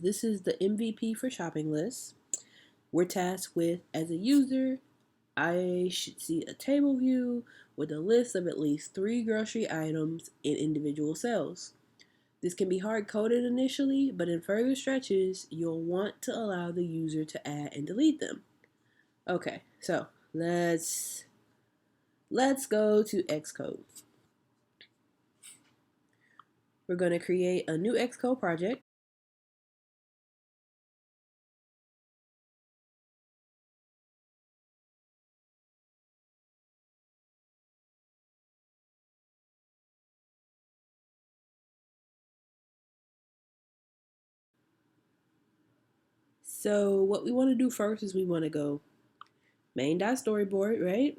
This is the MVP for shopping lists. We're tasked with, as a user, I should see a table view with a list of at least 3 grocery items in individual cells. This can be hard coded initially, but in further stretches, you'll want to allow the user to add and delete them. Okay, so let's go to Xcode. We're going to create a new Xcode project. So what we want to do first is we want to go main.storyboard, right?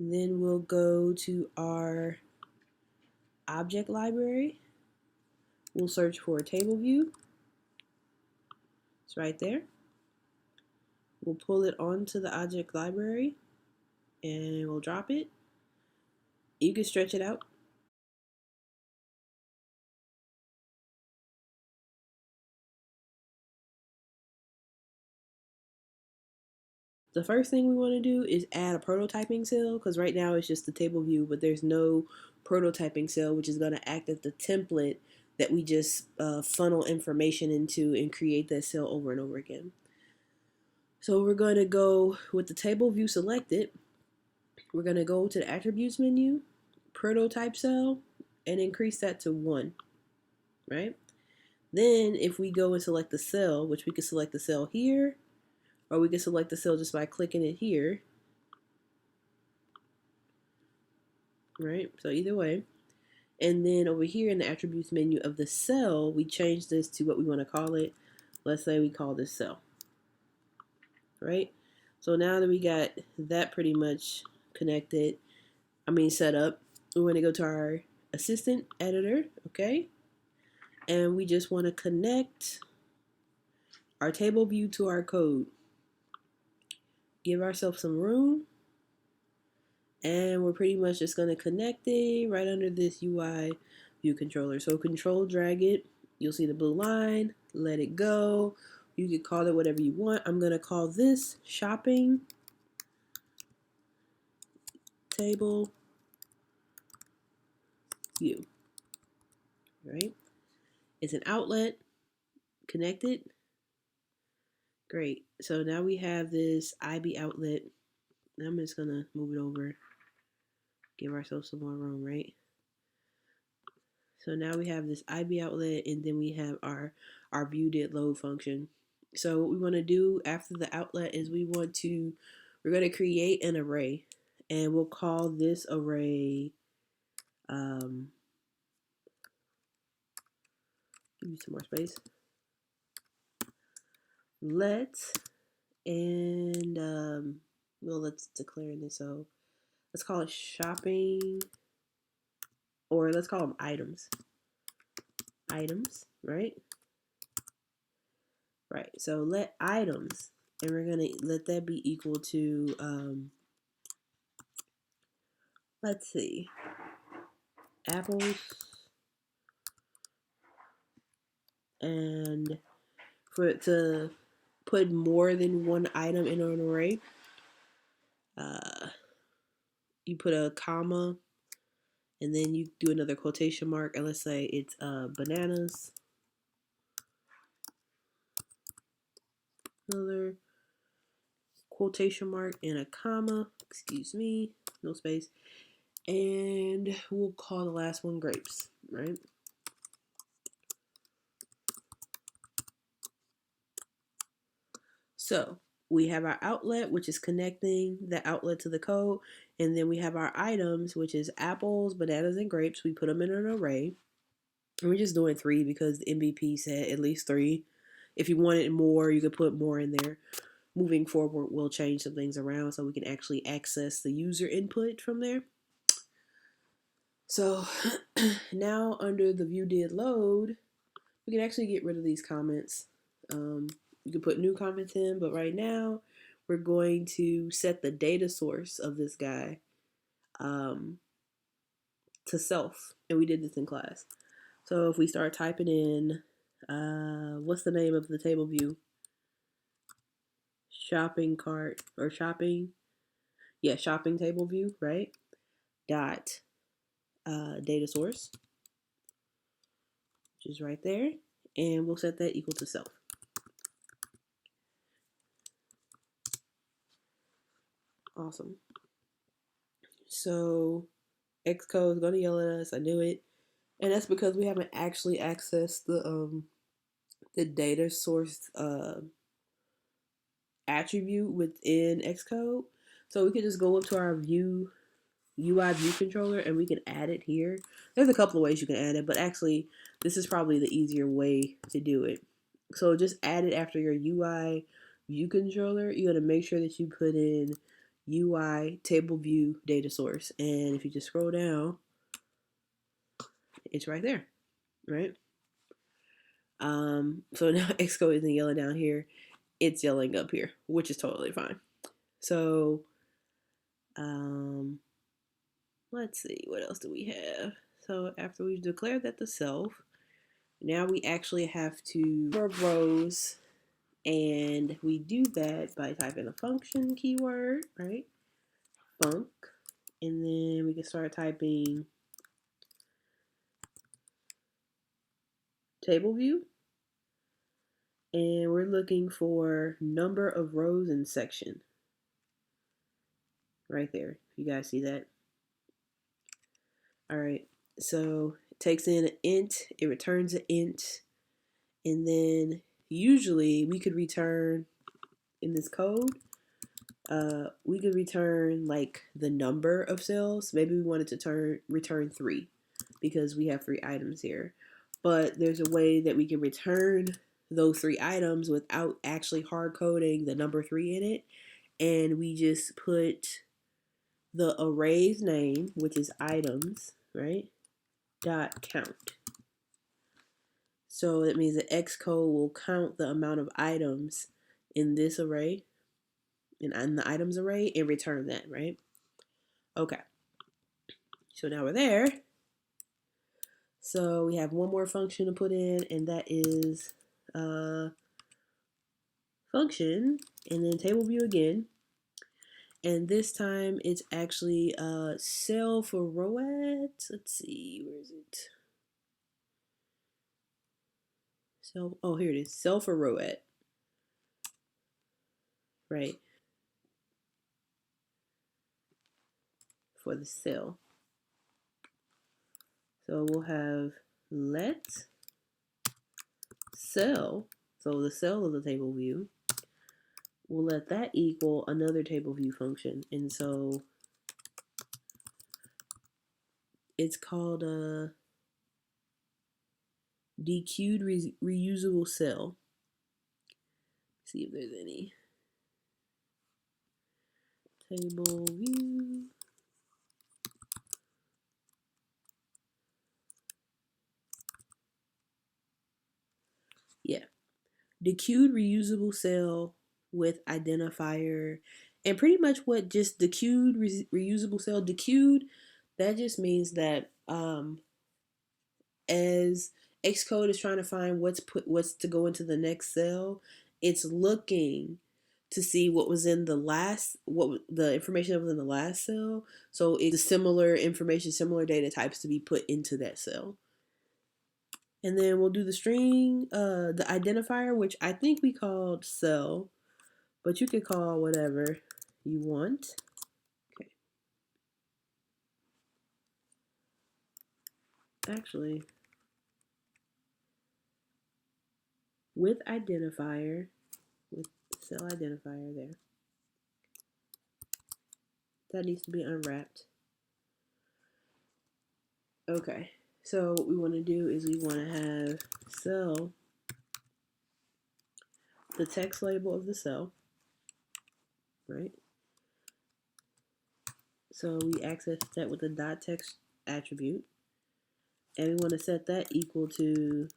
And then we'll go to our object library. We'll search for a table view. It's right there. We'll pull it onto the object library and we'll drop it. You can stretch it out. The first thing we want to do is add a prototyping cell because right now it's just the table view, but there's no prototyping cell, which is going to act as the template that we just funnel information into and create that cell over and over again. So we're going to go with the table view selected. We're going to go to the attributes menu, prototype cell, and increase that to 1, right? Then if we go and select the cell, which we can select the cell here, or we can select the cell just by clicking it here, right? So either way. And then over here in the attributes menu of the cell, we change this to what we want to call it. Let's say we call this cell, right? So now that we got that pretty much set up, we want to go to our assistant editor, okay? And we just want to connect our table view to our code. Give ourselves some room. And we're pretty much just going to connect it right under this UI view controller. So control drag it. You'll see the blue line. Let it go. You can call it whatever you want. I'm going to call this shopping table view. Right? It's an outlet. Connected. Great. So now we have this IB outlet. I'm just going to move it over. Give ourselves some more room, right? So now we have this IB outlet, and then we have our view did load function. So what we want to do after the outlet is we're going to create an array, and we'll call this array, give you some more space, let's declare this, so let's call it shopping, or let's call them items, right? Right, so let items, and we're going to let that be equal to, let's see, apples, and for it to put more than one item in an array, you put a comma, and then you do another quotation mark, and let's say it's bananas, another quotation mark and a comma, excuse me, no space, and we'll call the last one grapes, right? So we have our outlet, which is connecting the outlet to the code, and then we have our items, which is apples, bananas, and grapes. We put them in an array. And we're just doing 3 because the MVP said at least 3. If you wanted more, you could put more in there. Moving forward, we'll change some things around so we can actually access the user input from there. So now under the view did load, we can actually get rid of these comments. You can put new comments in, but right now we're going to set the data source of this guy to self, and we did this in class. So if we start typing in, what's the name of the table view? Shopping cart or shopping, yeah, shopping table view, right? Dot data source, which is right there, and we'll set that equal to self. Awesome. So Xcode is gonna yell at us. I knew it, and that's because we haven't actually accessed the data source attribute within Xcode. So we could just go up to our view UI view controller and we can add it here. There's a couple of ways you can add it, but actually this is probably the easier way to do it. So just add it after your UI view controller. You gotta make sure that you put in UI table view data source. And if you just scroll down, it's right there, right? So now Xcode isn't yelling down here, it's yelling up here, which is totally fine. So let's see, what else do we have? So after we've declared that the self, now we actually have to rows, and we do that by typing a function keyword, right? Func, and then we can start typing table view, and we're looking for number of rows in section right there. You guys see that? All right, so it takes in an int, it returns an int, and then usually we could return in this code, we could return like the number of cells. Maybe we wanted to return 3 because we have 3 items here. But there's a way that we can return those 3 items without actually hard coding the number 3 in it. And we just put the array's name, which is items, right? Dot count. So that means that Xcode will count the amount of items in this array, in the items array, and return that, right? Okay. So now we're there. So we have one more function to put in, and that is function, and then table view again. And this time it's actually cell for row at. Let's see, where is it? Cell, oh, here it is. Cell for row at. Right. For the cell. So we'll have let cell. So the cell of the table view. We'll let that equal another table view function. And so it's called a dequeued reusable cell. See if there's any. Table view. Yeah. Dequeued reusable cell with identifier. And pretty much what just dequeued reusable cell, dequeued, that just means that as Xcode is trying to find what's to go into the next cell, it's looking to see what was in the information that was in the last cell. So it's similar information, similar data types to be put into that cell. And then we'll do the string, the identifier, which I think we called cell, but you can call whatever you want. Okay. Actually, with identifier, with cell identifier there. That needs to be unwrapped. Okay, so what we want to do is we want to have cell, the text label of the cell, right? So we access that with the dot text attribute, and we want to set that equal to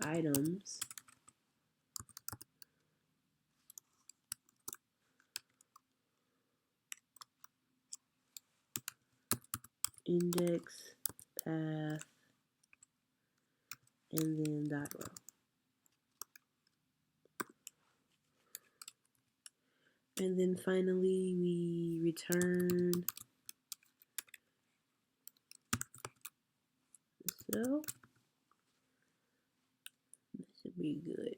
items index path and then dot row. And then finally we return the cell. That should be good.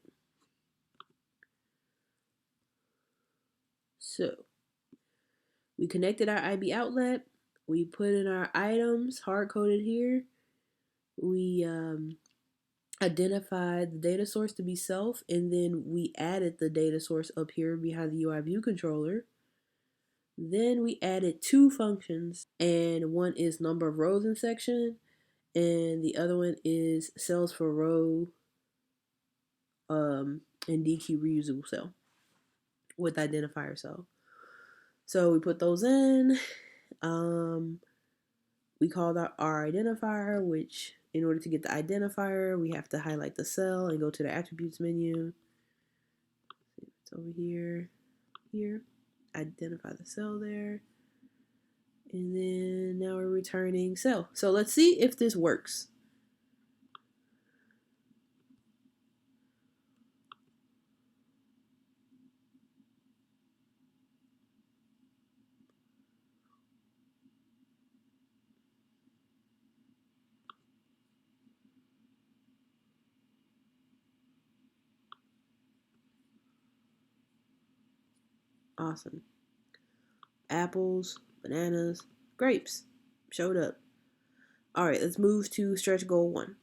So we connected our IB outlet. We put in our items hard coded here. We identified the data source to be self, and then we added the data source up here behind the UI view controller. Then we added two functions, and one is number of rows in section, and the other one is cells for row and DQ reusable cell with identifier cell. So we put those in. We called our identifier, which in order to get the identifier, we have to highlight the cell and go to the attributes menu. It's over here, identify the cell there. And then now we're returning cell. So let's see if this works. Awesome. Apples, bananas, grapes showed up. All right, let's move to stretch goal 1.